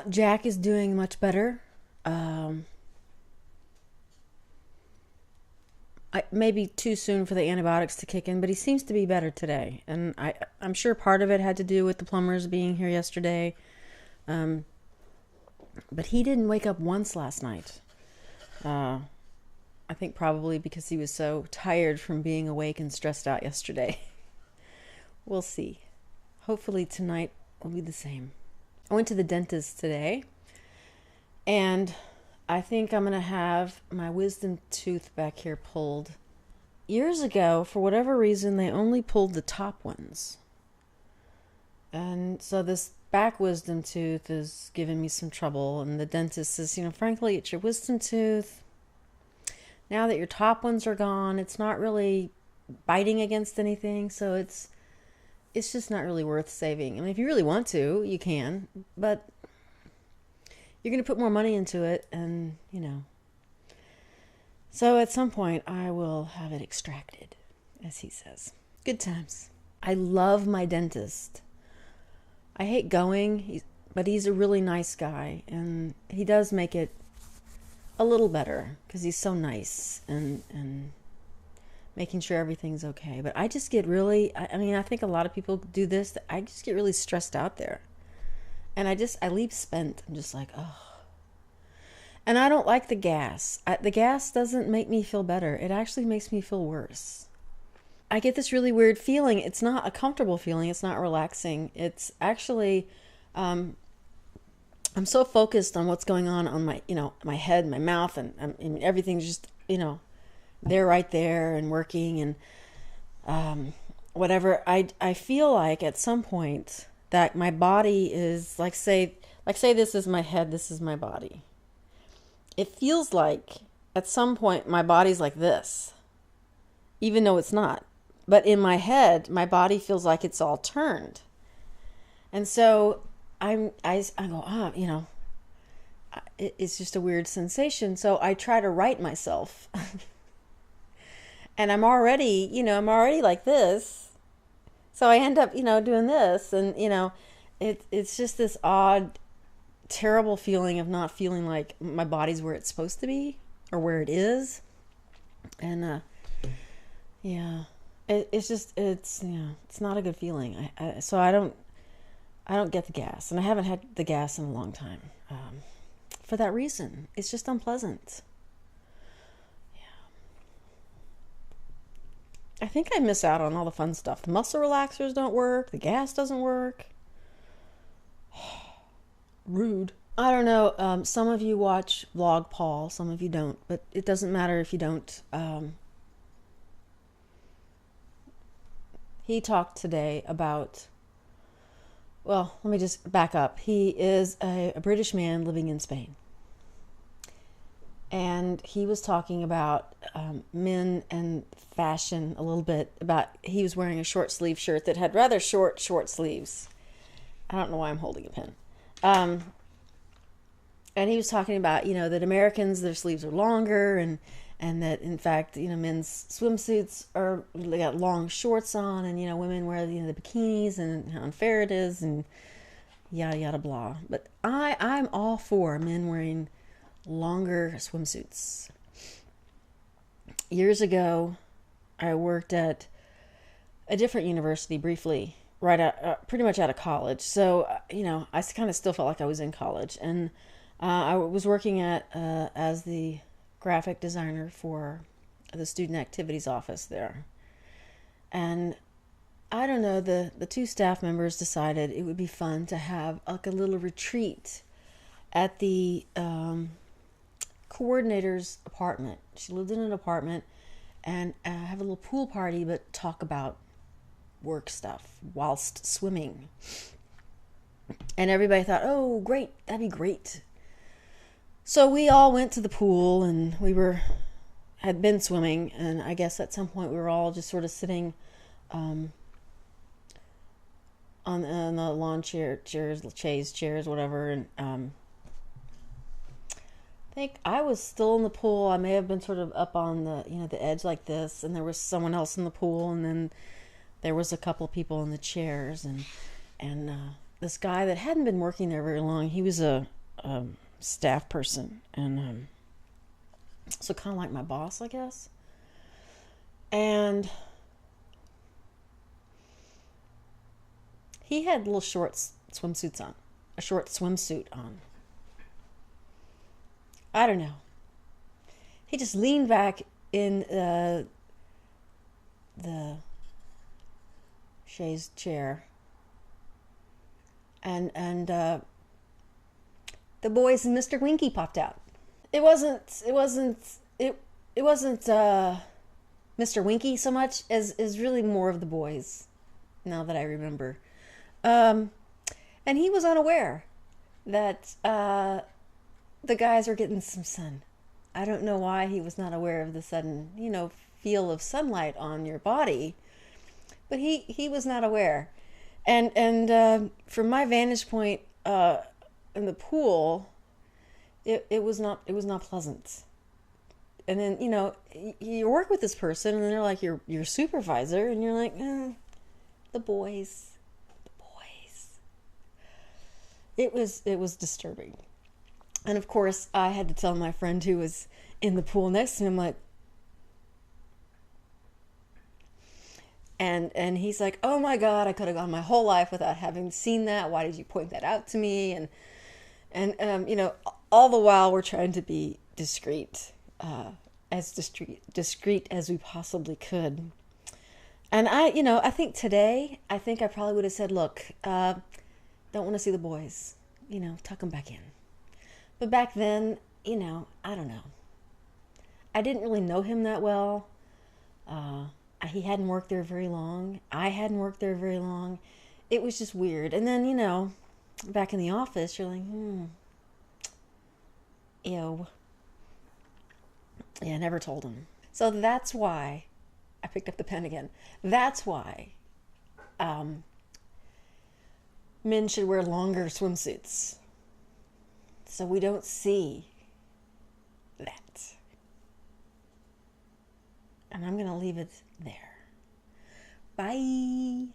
Jack is doing much better. Um, Maybe too soon for the antibiotics to kick in, but he seems to be better today. And I'm sure part of it had to do with the plumbers being here yesterday. Um, but he didn't wake up once last night. Uh, I think probably because he was so tired from being awake and stressed out yesterday. We'll see. Hopefully tonight will be the same. I went to the dentist today, and I think I'm going to have my wisdom tooth back here pulled. Years ago, for whatever reason, they only pulled the top ones. And so this back wisdom tooth is giving me some trouble. And the dentist says, frankly, it's your wisdom tooth. Now that your top ones are gone, it's not really biting against anything. So it's just not really worth saving. I mean, if you really want to, you can. But you're going to put more money into it, and. So at some point, I will have it extracted, as he says. Good times. I love my dentist. I hate going, but he's a really nice guy, and he does make it a little better because he's so nice and making sure everything's okay. But I just get really, I think a lot of people do this. I just get really stressed out there. And I leave spent. I'm just like, oh. And I don't like the gas. The gas doesn't make me feel better. It actually makes me feel worse. I get this really weird feeling. It's not a comfortable feeling. It's not relaxing. It's actually, I'm so focused on what's going on my, my head, my mouth, and everything's just, they're right there and working and whatever. I feel like at some point that my body is say this is my head, this is my body. It feels like at some point my body's like this, even though it's not. But in my head, my body feels like it's all turned. And so I go, it's just a weird sensation. So I try to right myself. And I'm already like this. So I end up, doing this. And, it's just this odd, terrible feeling of not feeling like my body's where it's supposed to be or where it is. And yeah, it's not a good feeling. So I don't get the gas, and I haven't had the gas in a long time. For that reason, it's just unpleasant. I think I miss out on all the fun stuff. The muscle relaxers don't work. The gas doesn't work. Rude. I don't know. Some of you watch Vlog Paul, some of you don't, but it doesn't matter if you don't. He talked today about, well, let me just back up. He is a British man living in Spain. And he was talking about men and fashion a little bit. He was wearing a short sleeve shirt that had rather short sleeves. I don't know why I'm holding a pen. And he was talking about, that Americans, their sleeves are longer, and that in fact, men's swimsuits they got long shorts on, and women wear the bikinis, and how unfair it is, and yada yada blah. But I'm all for men wearing longer swimsuits. Years ago, I worked at a different university briefly, right out, pretty much out of college. So I kind of still felt like I was in college, and I was working as the graphic designer for the student activities office there. And I don't know, the two staff members decided it would be fun to have like a little retreat at the coordinator's apartment. She lived in an apartment, and have a little pool party, but talk about work stuff whilst swimming. And everybody thought, oh, great, that'd be great. So we all went to the pool, and had been swimming, and I guess at some point we were all just sort of sitting on the lawn chairs, whatever, and I think I was still in the pool. I may have been sort of up on the edge like this, and there was someone else in the pool, and then there was a couple of people in the chairs, and this guy that hadn't been working there very long. He was a staff person, and so kind of like my boss, I guess. And he had little short swimsuits on, a short swimsuit on. I don't know. He just leaned back in the chaise chair, and the boys and Mr. Winky popped out. It wasn't Mr. Winky so much as really more of the boys, now that I remember. And he was unaware that the guys were getting some sun. I don't know why he was not aware of the sudden, feel of sunlight on your body, but he was not aware. And from my vantage point in the pool, it was not pleasant. And then you work with this person, and they're like your supervisor, and you're like, the boys. It was disturbing. And of course, I had to tell my friend who was in the pool next to me, I'm like, and he's like, oh my God, I could have gone my whole life without having seen that. Why did you point that out to me? And all the while we're trying to be discreet, as discreet as we possibly could. And I think today, I probably would have said, look, don't want to see the boys, tuck them back in. But back then, I don't know. I didn't really know him that well. He hadn't worked there very long. I hadn't worked there very long. It was just weird. And then, back in the office, you're like, ew. Yeah, I never told him. So that's why I picked up the pen again. That's why men should wear longer swimsuits, so we don't see that. And I'm going to leave it there. Bye.